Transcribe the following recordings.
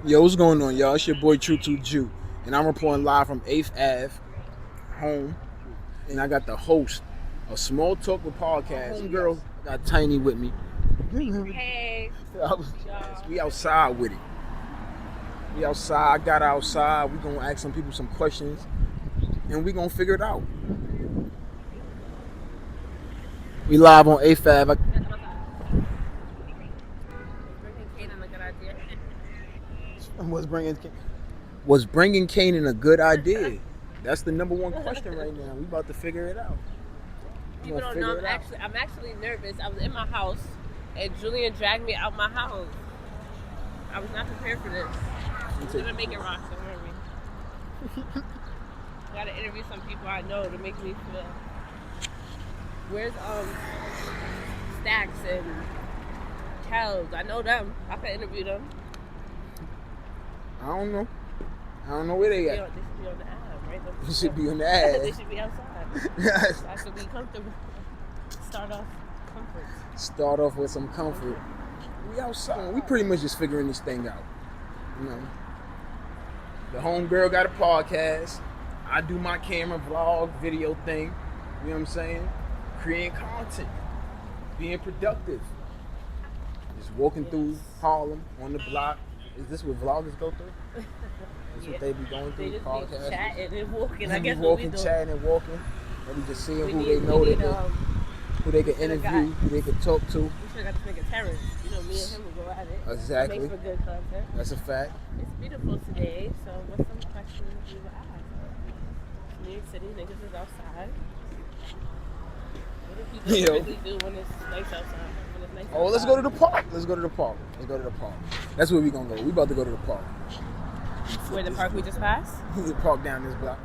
Yo, what's going on, y'all? It's your boy True to Jew, and I'm reporting live from 8th Ave, home, and I got the host of Small Talk with Podcast. Homegirl got Tiny with me. Hey, We outside with it. We outside. I got outside. We gonna ask some people some questions, and we gonna figure it out. We live on 8th Ave. bringing Kaden a good idea. Was bringing Kanan a good idea? That's the number one question right now. We about to figure it out. People don't know. I'm actually nervous. I was in my house, and Julian dragged me out my house. I was not prepared for this. I'm gonna make it rock. Don't worry. Gotta interview some people I know to make me feel. Where's Stacks and Kels? I know them. I can interview them. I don't know where they at. They should be on the app, right? They should be on the app. They should be outside. I should be comfortable. Start off with some comfort. We outside. We pretty much just figuring this thing out. You know, the homegirl got a podcast. I do my camera, vlog, video thing. You know what I'm saying? Creating content, being productive. Just walking through Harlem on the block. Is this what vloggers go through? That's what they be going through. They just podcasts. be chatting and walking. I guess walking, what we do. chatting, and walking. And we just seeing who they know who they can interview, who they can talk to. We should have got this nigga Terrence. You know, me and him will go at it. Exactly. Make for good content. That's a fact. It's beautiful today, so what's some questions you would ask? New York City, niggas is outside. What do people typically do when it's nice outside? Let's go to the park. Let's go to the park. That's where we gonna go. We about to go to the park. Where the park we just passed? The park down this block.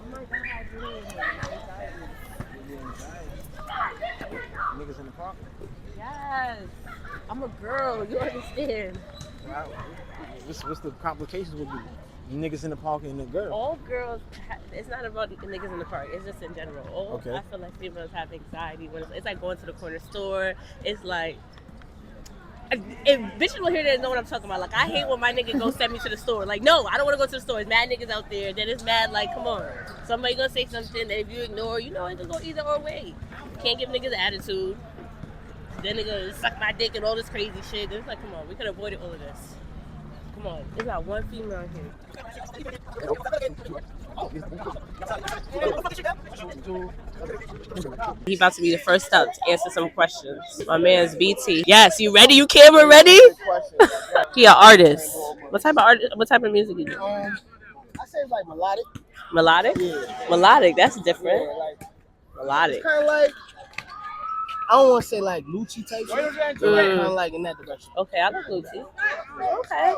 Oh my God, Niggas in the park? yes. I'm a girl, you understand. Wow. What's the complications with you? Niggas in the park and the girl? All girls, it's not about niggas in the park, it's just in general. Okay. I feel like females have anxiety when it's like going to the corner store. It's like, if bitches will hear that and know what I'm talking about. Like, I hate when my nigga go send me to the store. Like, no, I don't want to go to the store. There's mad niggas out there. Then it's mad, like, come on. Somebody gonna say something that if you ignore, you know it can go either or way. Can't give niggas attitude. Then they gonna suck my dick and all this crazy shit. It's like, come on, we could have avoided all of this. Come on, there's not one female here. He's about to be the first up to answer some questions. My man's BT. Yes, you ready? You camera ready? He an artist. What type of music you do? I say it's like melodic. Melodic? Yeah. Melodic, that's different. Yeah, like Melodic. it's kind of like, I don't want to say like Lucci type shit, but like, kind of like in that direction. Okay, I like Lucy. Okay.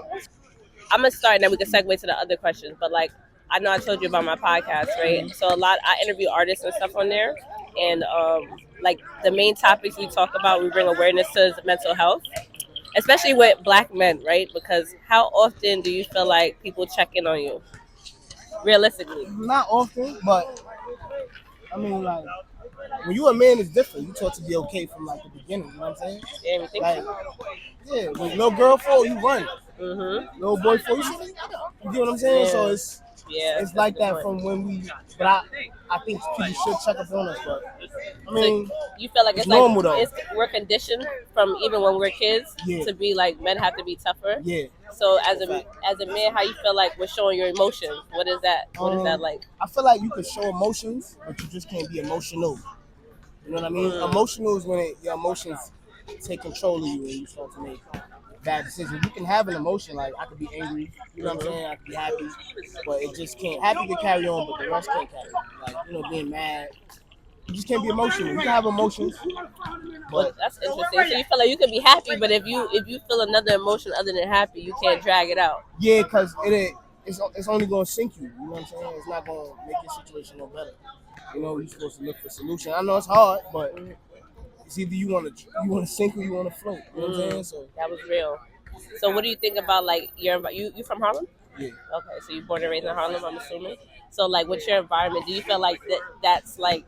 I'm gonna start and then we can segue to the other questions. But like, I know I told you about my podcast, right? So I interview artists and stuff on there, and like the main topics we talk about, we bring awareness to mental health, especially with Black men, right? Because how often do you feel like people check in on you, realistically? Not often, but I mean like when you a man, it's different. You taught to be okay from like the beginning. You know what I'm saying? Yeah, you think Like, yeah, when little girl fall, you run. Mm-hmm. Little boy fall, you get what I'm saying? Yeah. So it's like that point. from when we. But I think people should check up on us. But I mean, So you feel like it's normal though. We're conditioned from even when we're kids Yeah. to be like men have to be tougher. Yeah. So as a man, how you feel like we're showing your emotions? What is that? What is that like? I feel like you can show emotions, but you just can't be emotional. You know what I mean? Emotional is when your emotions take control of you and you start to make bad decisions. You can have an emotion, like I could be angry, you know what I'm saying? I could be happy, but it just can't. Happy can carry on, but the rest can't carry on. Like, you know, being mad. You just can't be emotional. You can have emotions, but That's interesting. So you feel like you can be happy, but if you feel another emotion other than happy, you can't drag it out. yeah, because it's only going to sink you. You know what I'm saying? It's not going to make your situation no better. You know, you're supposed to look for solutions. I know it's hard, but it's either you want to sink or you want to float. You know what I'm saying? So That was real. So what do you think about like you from Harlem? yeah, Okay, so you born and raised in Harlem, I'm assuming. So like, what's your environment? Do you feel like that's like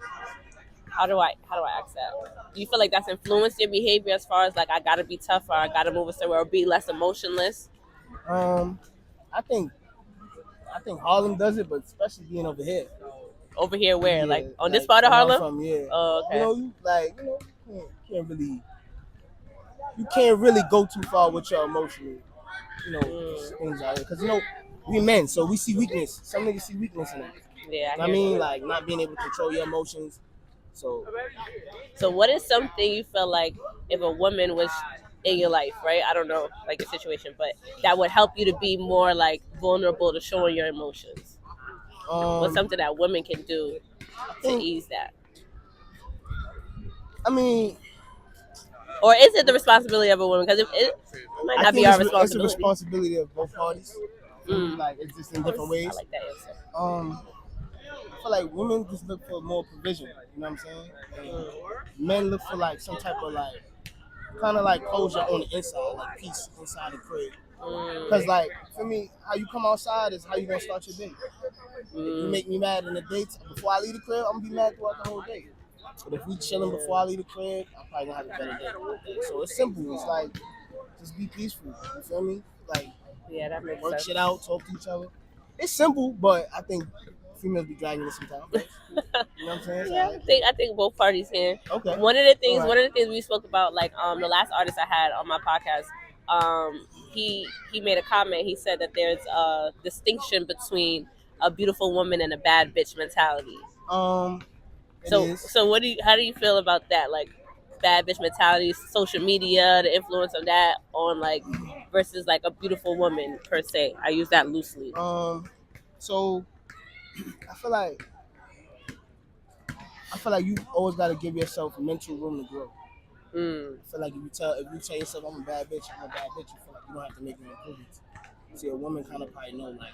How do I ask that? Do you feel like that's influenced your behavior as far as like I gotta be tougher, I gotta move a certain way, or be less emotionless? I think Harlem does it, but especially being over here. Over here, where Yeah, like on this like part of from where I'm Harlem? from, yeah. Oh, okay. You can't really go too far with your emotional, things out here. Because we men, so we see weakness. Some niggas see weakness in it. Yeah, I mean, like not being able to control your emotions. So So, what is something you feel like if a woman was in your life, right? I don't know, like your situation, but that would help you to be more like vulnerable to showing your emotions? What's um, something that women can do I to think ease that? I mean Or is it the responsibility of a woman? Because it might I not be think our it's a responsibility. responsibility of both parties. Mm. Like it's just in I different ways. like that answer. I feel like women just look for more provision. You know what I'm saying? And men look for like some type of like kind of like closure on the inside, like peace inside the crib. Because like for me, how you come outside is how you gonna start your day. If you make me mad in the day before I leave the crib, I'm gonna be mad throughout the whole day. But if we chilling before I leave the crib, I'm probably gonna have a better day. So it's simple. It's like just be peaceful. You feel me? Like Yeah, that makes work sense. shit out, talk to each other. It's simple, but I think females be dragging it sometimes. You know what I'm saying? Yeah, I think both parties can. Okay. One of the things All right. one of the things we spoke about, like the last artist I had on my podcast, he made a comment. He said that there's a distinction between a beautiful woman and a bad bitch mentality. So how do you feel about that? Like bad bitch mentality, social media, the influence of that on like versus like a beautiful woman per se. I use that loosely. So I feel like you always gotta give yourself mental room to grow. I feel like if you tell yourself I'm a bad bitch, you feel like you don't have to make any improvements. See, a woman kind of probably know like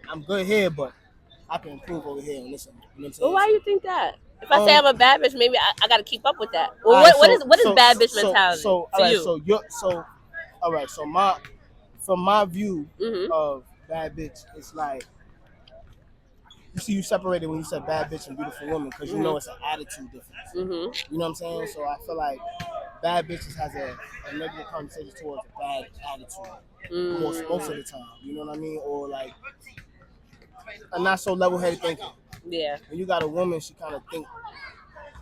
I'm good here, but I can improve over here and listen. Well, why do you think that? If I say I'm a bad bitch, maybe I got to keep up with that. Well, what is bad bitch mentality So to you? All right. So from my view Mm-hmm. of bad bitch, it's like you see you separated when you said bad bitch and beautiful woman because you know it's an attitude difference. Mm-hmm. You know what I'm saying? So I feel like bad bitches has a negative connotation towards a bad attitude most of the time. You know what I mean? Or like a not so level headed thinking. Yeah. When you got a woman, she kind of think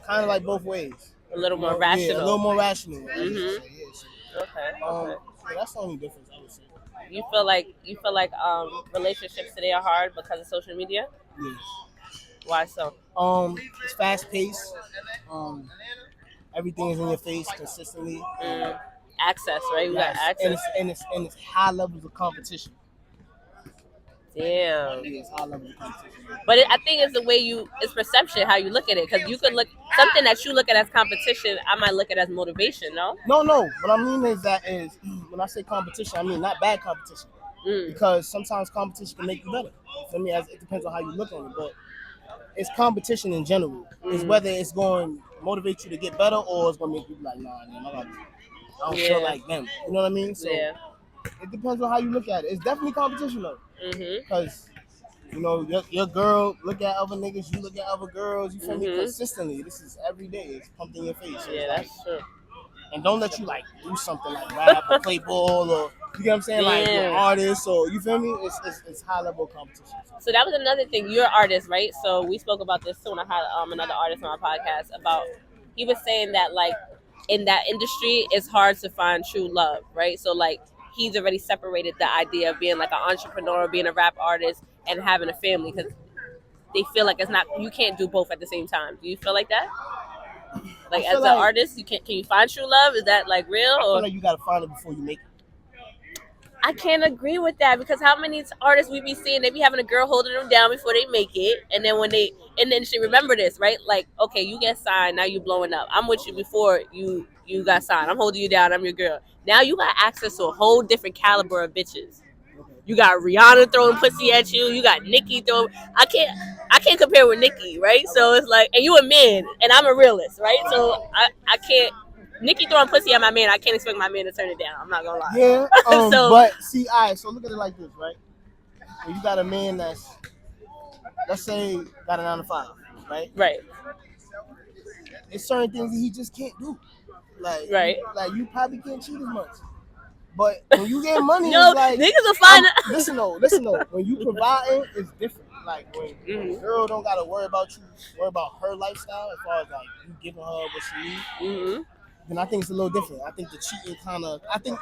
kind of like both ways. A little more rational. Yeah, a little more rational. Mm-hmm. Okay. Yeah, that's the only difference I would say. You feel like relationships today are hard because of social media? Yes. Why so? It's fast paced. Everything is in your face consistently. Access, right? We got access. And it's high levels of competition. Damn. Yeah, it's high levels of competition. But I think it's the way it's perception, how you look at it. Because you could look, something that you look at as competition, I might look at as motivation, no? No. What I mean is when I say competition, I mean not bad competition. Because sometimes competition can make you better. For me, it depends on how you look at it. But it's competition in general. It's whether it's going to motivate you to get better or it's going to make you be like, nah, man, I don't feel like them. You know what I mean? So it depends on how you look at it. It's definitely competition though. Because, your girl look at other niggas, you look at other girls, you feel me? Consistently. This is every day. It's pumped in your face. So that's true. And don't let you like do something like rap or play ball or you get what I'm saying, like you're an artist or you feel me? It's high level competition. So that was another thing. You're an artist, right? So we spoke about this too when I had another artist on my podcast about he was saying that like in that industry it's hard to find true love, right? So like he's already separated the idea of being like an entrepreneur, being a rap artist, and having a family because they feel like it's not you can't do both at the same time. Do you feel like that? Like as an artist, can you find true love? Is that like real? I feel like you gotta find it before you make it. I can't agree with that because how many artists we be seeing, they be having a girl holding them down before they make it, and then when they and then she remember this, right? Like, okay, you get signed, now you blowing up. I'm with you before you got signed. I'm holding you down. I'm your girl. Now you got access to a whole different caliber of bitches. You got Rihanna throwing pussy at you. You got Nicki throwing. I can't compare with Nicki, right? So it's like, and you a man, and I'm a realist, right? So I can't. Nicki throwing pussy at my man, I can't expect my man to turn it down. I'm not gonna lie. Yeah. But see, so look at it like this, right? When you got a man that's, let's say, got a 9 to 5, right? Right. it's certain things that he just can't do. Like, Right. like you probably can't cheat as much. But when you get money, No, it's like niggas will find out. listen though. When you providing, it's different. Like when a girl don't gotta worry about you, worry about her lifestyle as far as like you giving her what she needs. Mm-hmm. Then I think it's a little different. I think the cheating I think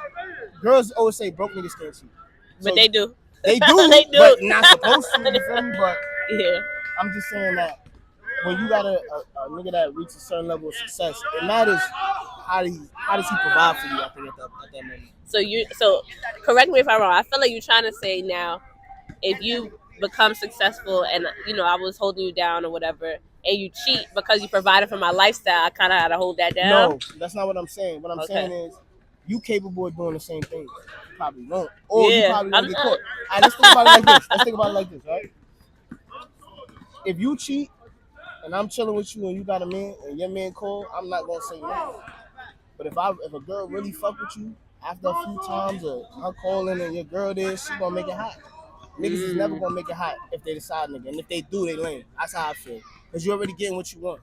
girls always say broke niggas can't cheat. But they do. They do, They do. but not supposed to. You feel me? But Yeah. I'm just saying that when you got a nigga that reaches a certain level of success, it matters how does he provide for you. I think at that moment. So correct me if I'm wrong. I feel like you're trying to say now, if you become successful and I was holding you down or whatever, and you cheat because you provided for my lifestyle, I kind of had to hold that down. No, that's not what I'm saying. What I'm saying is, you capable of doing the same thing. You probably won't, or you probably won't get caught. All right, let's think about it like this. Right? If you cheat and I'm chilling with you and you got a man and your man call, I'm not gonna say no. But if a girl really fuck with you after a few times of her calling and your girl there, she gonna make it hot. Niggas is never gonna make it hot if they decide, nigga. And if they do, they lame. That's how I feel. Cause you're already getting what you want.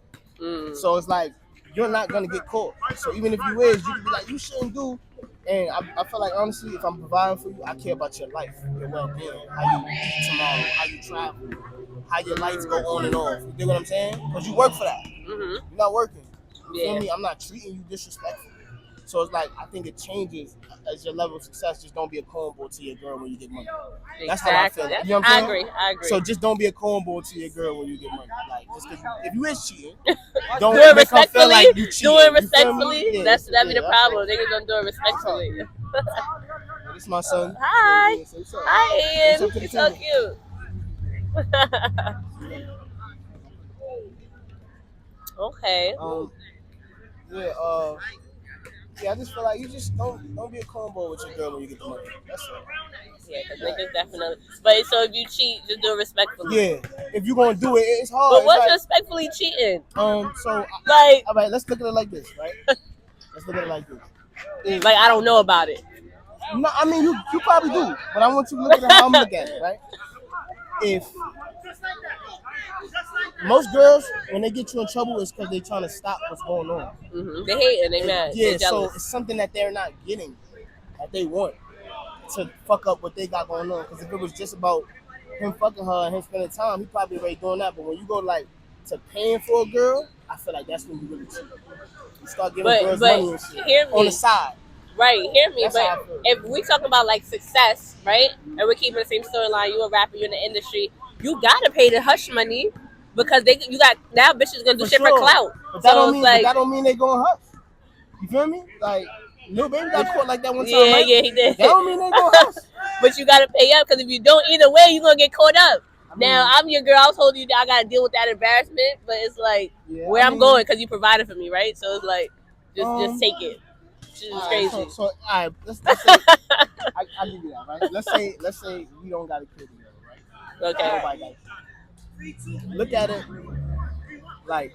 So it's like you're not gonna get caught. So even if you is, you can be like, you shouldn't do. And I feel like honestly, if I'm providing for you, I care about your life, your well-being, how you eat tomorrow, how you travel, how your lights go on and off. You get what I'm saying? Because you work for that. You're not working. You feel me? I'm not treating you disrespectful. So it's like I think it changes as your level of success. Just don't be a cornball to your girl when you get money. That's how I feel. You know what I'm saying? I agree. So just don't be a cornball to your girl when you get money. Like just if you is cheating, don't do it make her feel respectfully. like you cheating. Do it respectfully. Yeah, That'd be the problem. Niggas don't do it respectfully. This is my son. Hi. Hi, Ian. What's up to the He's so camera? cute. Okay. Yeah, I just feel like you just don't be a cornball with your girl when you get the money. That's all. Yeah, because niggas definitely. But so if you cheat, just do it respectfully. Yeah, if you're gonna do it, it's hard. But what's respectfully cheating? So like, all right, let's look at it like this, right? Let's look at it like this. Like I don't know about it. No, I mean you probably do, but I want you to look at it how I'm looking at it, right? If most girls, when they get you in trouble, it's because they're trying to stop what's going on. They hate and they mad. Yeah, they jealous. So it's something that they're not getting that they want to fuck up what they got going on. Because if it was just about him fucking her and him spending time, he probably already doing that. But when you go like to paying for a girl, I feel like that's when you really cheat. You start giving girls money and shit on the side. Right, hear me. That's but if we talk about like success, right, and we're keeping the same storyline, you a rapper, you're in the industry, you gotta pay the hush money because you got now bitches gonna do shit for clout. But that don't mean they going hush. You feel me? Like Lil Baby got caught like that one time. Yeah, yeah, he did. That don't mean they going hush. But you gotta pay up because if you don't, either way, you're gonna get caught up. Now I'm your girl. I was holding you down. I gotta deal with that embarrassment, but it's like where I'm going because you provided for me, right? So it's like just take it. It's crazy. So all right, let's say I'll give you that, right? Let's say we don't got a kid together, right? Okay. Nobody got a kid. Look at it like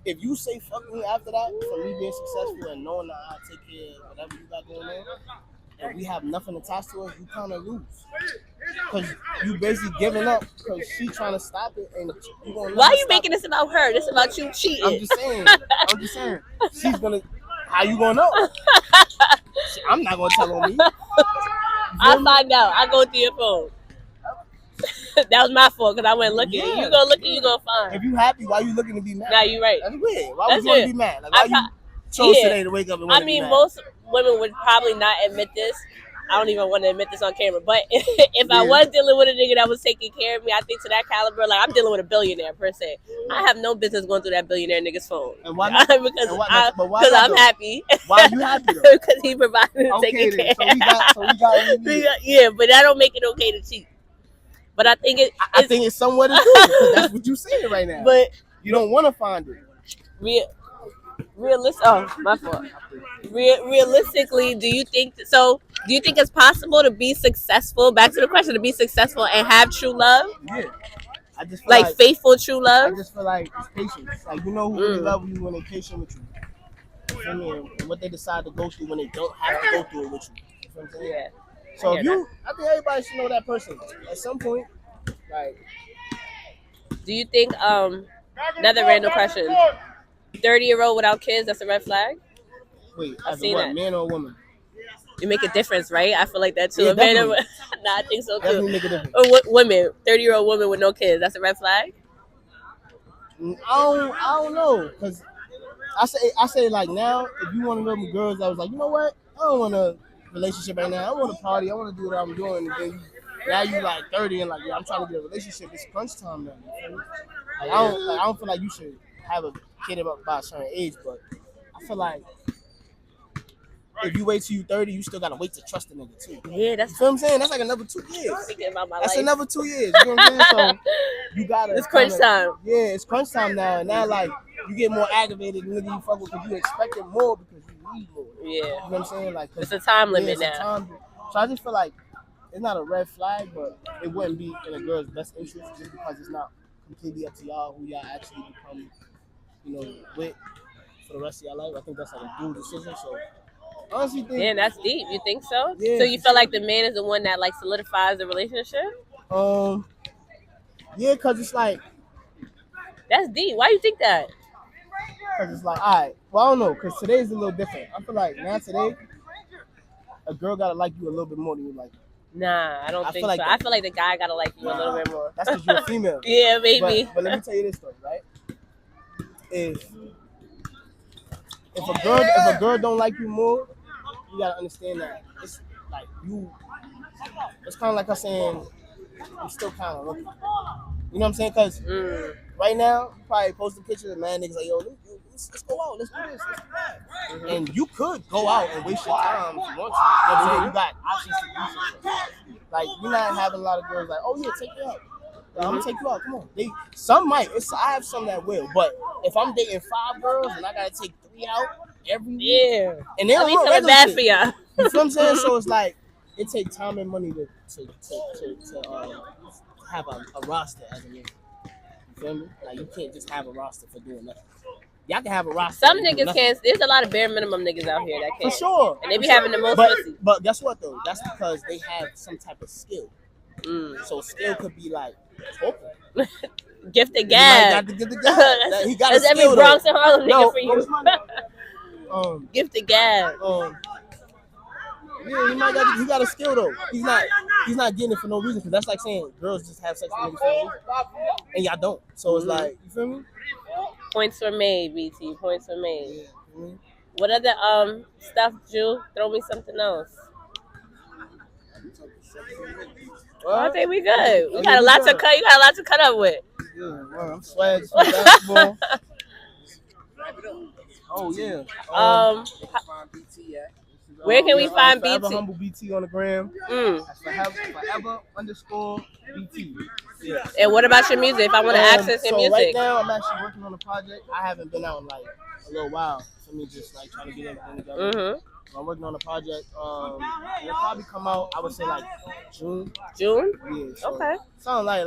if you say fuck me after that for me being successful and knowing that I take care of whatever you got going on, and we have nothing attached to us, you kind of lose. Because you basically giving up because she trying to stop it and you gonna. Why are you making this about her? This is about you cheating. I'm just saying. She's gonna. How you gonna know? I'm not gonna tell on me. I'll find out. I'll go through your phone. That was my fault because I went looking. Yeah, you go looking, you gonna find. If you happy, why you looking to be mad? Nah, you right. That's weird. Why would you want to be mad? Like, why you chose today to wake up and want to be mad? Most women would probably not admit this. I don't even want to admit this on camera. But if I was dealing with a nigga that was taking care of me, I think to that caliber, like I'm dealing with a billionaire per se. I have no business going through that billionaire nigga's phone. And why not? Because I'm happy. Why are you happy though? Because he provided and taking care. So we got yeah, but that don't make it okay to cheat. But I think I think it's somewhat to do because that's what you're saying right now. But you don't want to find it. Realistic. Oh, my fault. Realistically, do you think it's possible to be successful? Back to the question: to be successful and have true love. Yeah. I just feel like faithful true love. I just feel like it's patience. Like you know who really love you when they're patient with you. You know what I mean? And what they decide to go through when they don't have to go through it with you. You know what I'm saying? Yeah. So I think everybody should know that person at some point. Like, do you think? Another random question. 30-year-old without kids, that's a red flag. Wait, I've as a seen what? that. Man or woman? You make a difference, right? I feel like that too. Yeah, A man definitely. nah, I think so too. Definitely make a difference. Or women, 30-year-old woman with no kids, that's a red flag. I don't know, cause I say like now, if you one of them girls that was like, you know what, I don't want a relationship right now. I want to party. I want to do what I'm doing. And then now you like 30 and like, yeah, I'm trying to get a relationship. It's crunch time now. You feel me? I don't feel like you should have a kid by a certain age, but I feel like if you wait till you 30, you still gotta wait to trust the nigga too. Yeah, You that's feel what I'm saying? That's like another 2 years. thinking about my That's life. another 2 years. You know what I'm saying? So you gotta. It's crunch time. Yeah, it's crunch time now. And now like you get more aggravated than nigga you fuck with because you expected more because you need more. Yeah. You know what I'm saying? Like It's a time limit it's a now. time. So I just feel like it's not a red flag, but it wouldn't be in a girl's best interest just because it's not completely up to y'all who y'all actually become, you know, with for the rest of your life. I think that's like a dual decision. So honestly, think Man, that's deep. You think so? Yeah, So you for feel sure. like the man is the one that like solidifies the relationship? Yeah, cause it's like. That's deep. Why you think that? Because it's like, all right, well, I don't know, because today's a little different. I feel like now today, a girl got to like you a little bit more than you like. Nah, I don't I think feel like so. that. I feel like the guy gotta like you a little bit more. That's because you're a female. Yeah, maybe. But let me tell you this, though, right? If a girl don't like you more, you got to understand that it's like you, it's kind of like us saying, I'm still kind of looking. You know what I'm saying? Because right now, you probably post a picture of man niggas like, yo, let's go out, let's do this, let's do that. And you could go out and waste your time if you want to. You know what I'm saying? You got options to do something. Like, you're not having a lot of girls like, oh yeah, take me out. Like, I'm gonna take you out. Come on. Some might. I have some that will. But if I'm dating 5 girls and I gotta take 3 out every week, and they don't be want feeling regular bad shit. for ya. You feel what I'm saying? So it's like it takes time and money to have a roster as a nigga. You feel me? Like you can't just have a roster for doing nothing. Y'all can have a roster. Some and do niggas nothing. can't. There's a lot of bare minimum niggas out here that For can't. sure. And they be having the most pussy. But guess what though? That's because they have some type of skill. So skill could be like talking. Gift the He might gab. got to get the gab. He got That's a every skill Bronx though. and Harlem No, nigga for you. Gift the gab. Yeah, he got a skill though. He's not getting it for no reason because that's like saying girls just have sex with niggas for no reason, and y'all don't. So it's like, you feel me? Points were made, BT. Points were made. Yeah. What other stuff, Jew? Throw me something else. I think we good. We got a lot to cut. You got a lot to cut up with. Yeah, well, I'm swag from basketball. Oh yeah. Where can we find Forever BT? Humble BT on the gram. That's forever_BT. Yeah. And what about your music? If I want to access your music. Right now I'm actually working on a project. I haven't been out in like a little while. For me, just like trying to get everything together. I'm working on a project. It'll probably come out, I would say like June. June? Yeah. So Okay. Sound like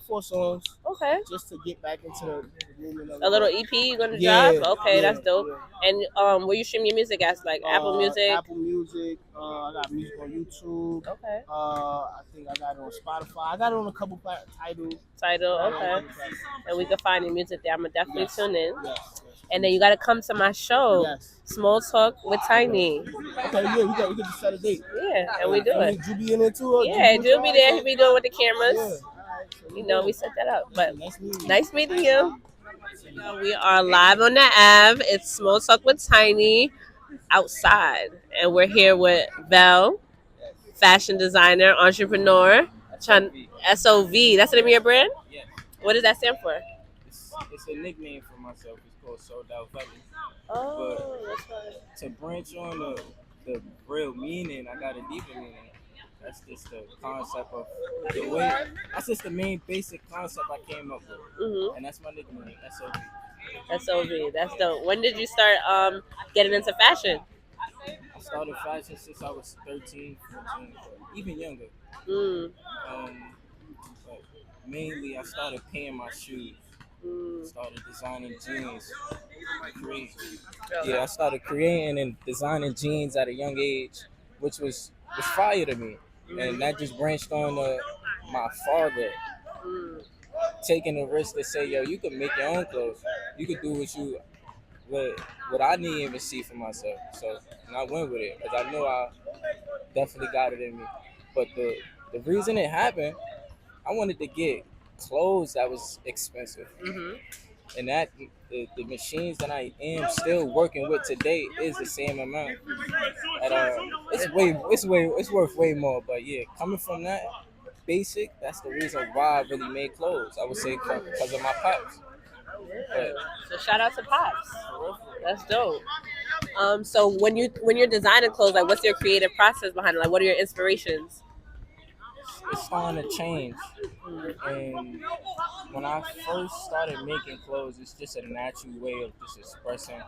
four songs. Okay. Just to get back into the movement of a little EP you gonna drop? Okay, that's dope. Yeah. And where you stream your music at? Like Apple Music? Apple Music. I got music on YouTube. Okay. I think I got it on Spotify. I got it on a couple Tidal. Okay. And we can find your music there. I'm gonna definitely tune in. Yes. And then you gotta come to my show. Yes. Small Talk with Tiny. Okay, yeah, we got to set a date. Yeah, and we do it. Drew be in there too? Yeah, Drew be there. He be doing with the cameras. Yeah. You know, we set that up. But nice meeting you. We are live on the Ave. It's Small Talk with Tiny outside. And we're here with Vel, fashion designer, entrepreneur, SOV. That's the name of your brand? Yeah. What does that stand for? It's a nickname for myself. It's called Sold Out Fellas. Oh, that's right. To branch on the real meaning, I got a deeper meaning. That's just the concept of the way. That's just the main basic concept I came up with, and that's my nickname. SOV. That's dope. When did you start getting into fashion? I started fashion since I was 13, 14, even younger. But mainly, I started paying my shoes. Started designing jeans. Crazy. Yeah, I started creating and designing jeans at a young age, which was fire to me. And that just branched on my father taking the risk to say, yo, you can make your own clothes. You could do what you what I didn't even see for myself. So and I went with it because I knew I definitely got it in me. But the reason it happened, I wanted to get clothes that was expensive, and that the machines that I am still working with today is the same amount. At it's worth way more. But yeah, coming from that basic, that's the reason why I really made clothes. I would say because of my pops. But So shout out to Pops. That's dope. So when you're designing clothes, like what's your creative process behind it? Like what are your inspirations? it's starting to change. And when I first started making clothes, it's just a natural way of just expressing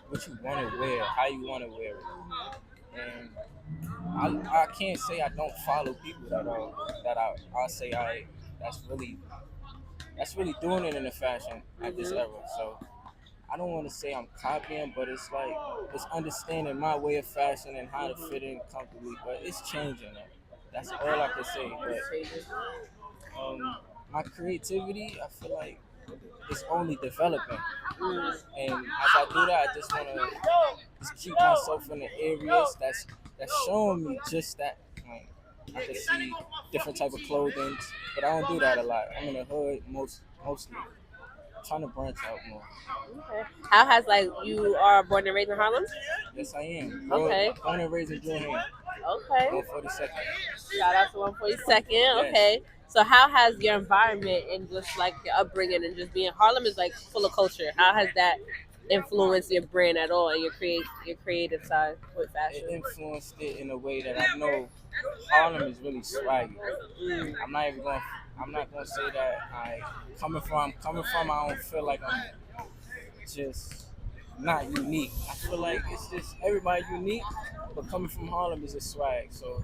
what you want to wear, how you want to wear it. And I can't say I don't follow people I say that's really that's really doing it in the fashion at this era. So I don't want to say I'm copying, but it's like it's understanding my way of fashion and how to fit in comfortably. But it's changing. That's all I can say. But my creativity, I feel like it's only developing. And as I do that, I just want to just keep myself in the areas that's showing me just that. Like, I can see different type of clothing, but I don't do that a lot. I'm in the hood mostly. I'm trying to branch out more. Okay. How has like you are born and raised in Harlem? Yes, I am. Okay. Born and raised in Jordan. Okay. 142nd. Shout out to 142nd. Yes. Okay. So how has your environment and just like your upbringing and just being Harlem is like full of culture? How has that influenced your brand at all and your creative side with It fashion? influenced it in a way that I know Harlem is really swaggy. I'm not gonna say that I coming from I don't feel like I'm just not unique. I feel like it's just everybody unique, but coming from Harlem is a swag. So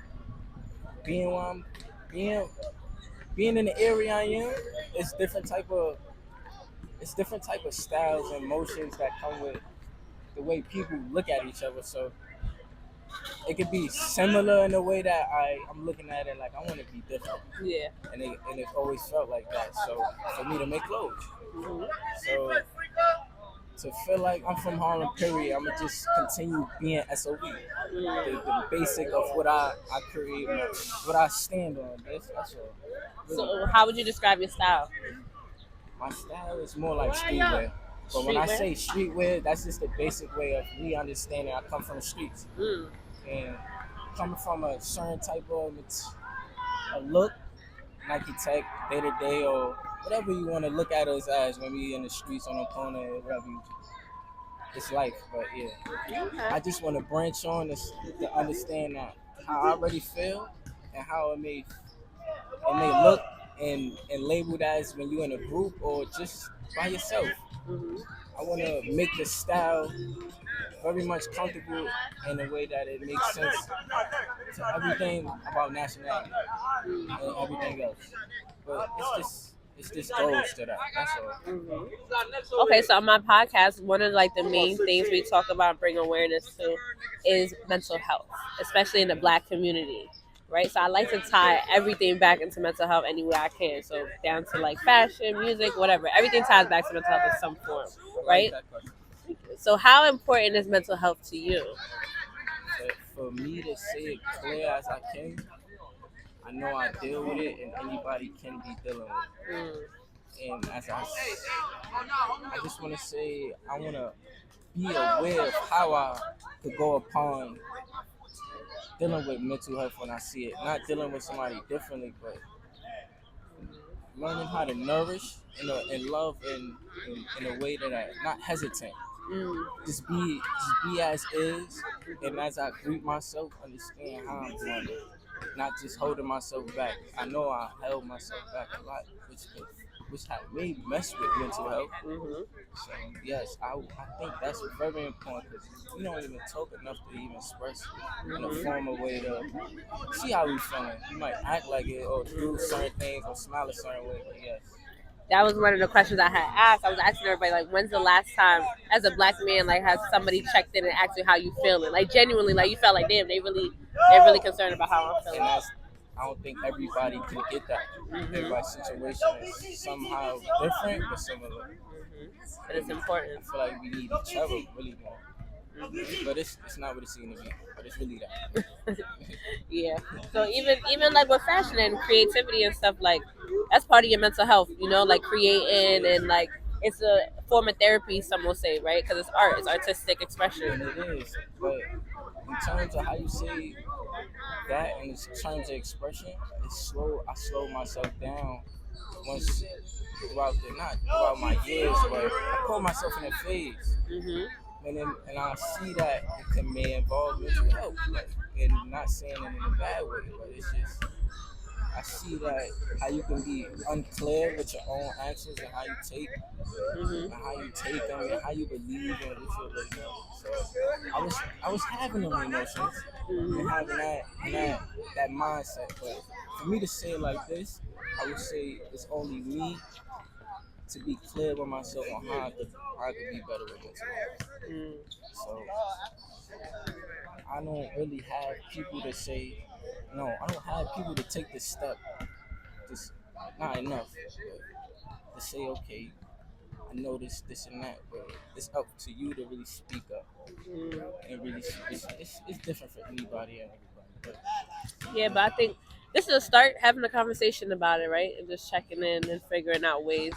being where I'm being being in the area I am, it's different type of styles and motions that come with the way people look at each other. So it could be similar in the way that I'm looking at it like I want to be different. Yeah. And it always felt like that. So for me to make clothes. So to feel like I'm from Harlem, period, I'm gonna just continue being SOB. The basic of what I create, what I stand on. That's all. Really. So how would you describe your style? My style is more like streetwear. But when I say streetwear, that's just the basic way of me understanding I come from the streets. And coming from a certain type of a look, Nike Tech, day to day, or whatever you want to look at us as when we in the streets on the corner, whatever. It's life, but yeah. Okay. I just want to branch on this to understand that how I already feel and how it may look and labeled as when you're in a group or just by yourself. I want to make the style very much comfortable in a way that it makes sense to everything about nationality and everything else. But it's just goes to that. That's all. Okay, so on my podcast, one of like the main things we talk about and bring awareness to is mental health, especially in the Black community, right? So I like to tie everything back into mental health any way I can. So down to like fashion, music, whatever. Everything ties back to mental health in some form, right? So how important is mental health to you? For me to say it clear as I can, I know I deal with it and anybody can be dealing with it. And I just want to say, I want to be aware of how I could go upon dealing with mental health when I see it. Not dealing with somebody differently, but learning how to nourish and love in a way that I not hesitant. Just be as is, and as I greet myself, understand how I'm doing it. Not just holding myself back. I know I held myself back a lot, which had me mess with mental health. So yes, I think that's very important because we don't even talk enough to even express in a formal way to see how we feeling. You might act like it or do certain things or smile a certain way, but yes. That was one of the questions I had asked. I was asking everybody, like, when's the last time, as a Black man, like, has somebody checked in and asked you how you feeling? Like, genuinely, like, you felt like, damn, they're really concerned about how I'm feeling. I don't think everybody can get that. Everybody's situation is somehow different but similar. But it's important. I feel like we need each other really more. But it's not what it seems to be. But it's really that. Yeah. So even like with fashion and creativity and stuff, like that's part of your mental health. You know, like creating and like it's a form of therapy. Some will say, right? Because it's art. It's artistic expression. And it is. But in terms of how you say that, and in terms of expression, it's slow. I slow myself down once throughout my years, but I call myself in a phase. And I see that it may involve mental health, like, and not saying it in a bad way, but it's just I see that how you can be unclear with your own answers and how you take them and how you believe in what you really know. So I was having them emotions and having that mindset, but for me to say it like this, I would say it's only me to be clear with myself on how I could be better with mental health. So I don't really have people to say no. I don't have people to take this step. Just not enough. But to say okay, I know this and that, but it's up to you to really speak up. And really, it's different for anybody and everybody. But Yeah, but I think this is a start having a conversation about it, right? And just checking in and figuring out ways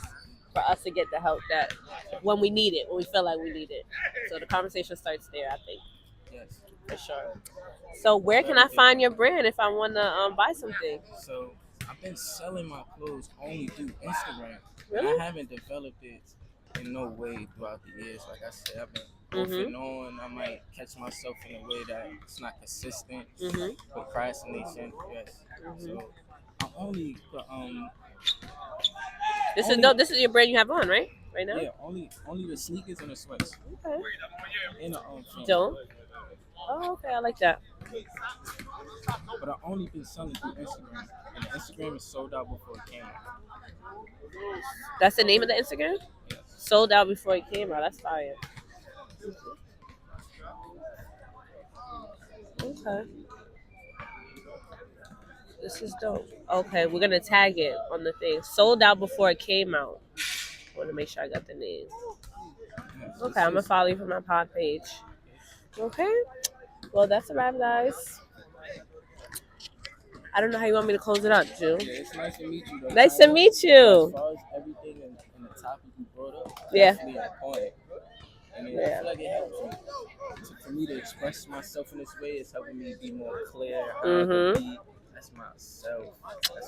for us to get the help that when we need it, when we feel like we need it. So the conversation starts there, I think. yes. For sure. So where can I find your brand if I want to buy something? So I've been selling my clothes only through Instagram. Really? And I haven't developed it in no way throughout the years. Like I said, I've been off and on. I might catch myself in a way that it's not consistent. Procrastination, yes. So I only This is dope. This is your brand you have on, right? Right now? yeah, only the sneakers and the sweats. Okay. And the Dope. Oh, okay. I like that. But I only been selling through Instagram, and the Instagram is sold out before it came out. That's the name of the Instagram? Yes. Sold out before it came out. That's fire. Okay. This is dope. Okay, we're gonna tag it on the thing. Sold out before it came out. I want to make sure I got the name. Yes. Okay, I'm gonna follow you from my pod page. Okay. Well, that's a wrap, guys. I don't know how you want me to close it up, Ju. Yeah, it's nice to meet you. Though. Nice to meet As you. far as everything in the topic you brought up, Yeah. definitely on point. And I feel like it helps me. For me to express myself in this way, it's helping me be more clear. How I can be. That's myself.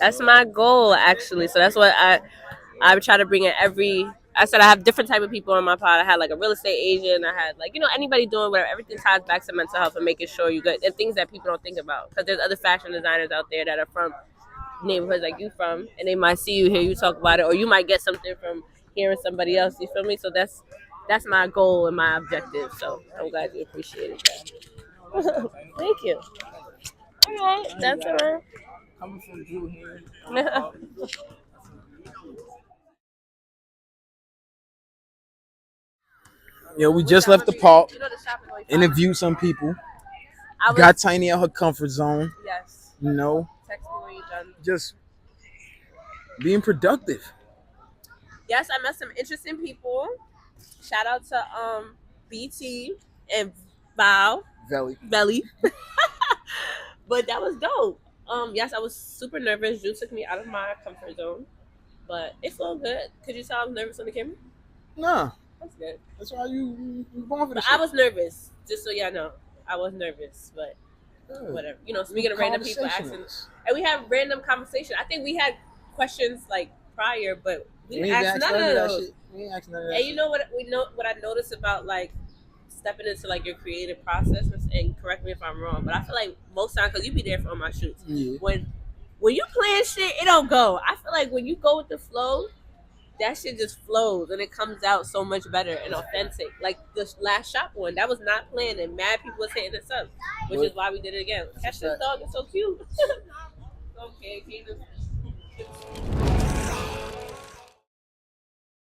That's my goal, actually. So that's what I try to bring in every. I said I have different type of people on my pod. I had like a real estate agent. I had like anybody doing whatever. Everything ties back to mental health and making sure you good and things that people don't think about. Because there's other fashion designers out there that are from neighborhoods like you from, and they might see you, hear you talk about it, or you might get something from hearing somebody else. You feel me? So that's my goal and my objective. So I'm glad you appreciated that. Thank you. All right, that's all right. Coming from Drew here. Yo, we just left the park, interviewed some people, got Tiny out her comfort zone. Yes. You know, Text me when you're done. just being productive. Yes, I met some interesting people. Shout out to BT and Belly. But that was dope. Yes, I was super nervous. Drew took me out of my comfort zone, but it flowed good. Could you tell I was nervous on the camera? Nah, That's good. that's why you born for But this. I was nervous, just so y'all know. I was nervous, but whatever. Speaking of random people asking, and we had random conversation. I think we had questions like prior, but we didn't ask none of those. We ain't asked none of that. And you know what I noticed about like stepping into like your creative process, and correct me if I'm wrong, but I feel like most times, because you be there for all my shoots, when you plan shit, it don't go. I feel like when you go with the flow, that shit just flows and it comes out so much better and authentic. Like the last shop one, that was not planned, and mad people was hitting us up, which is why we did it again. Catch this dog, it's so cute. Okay,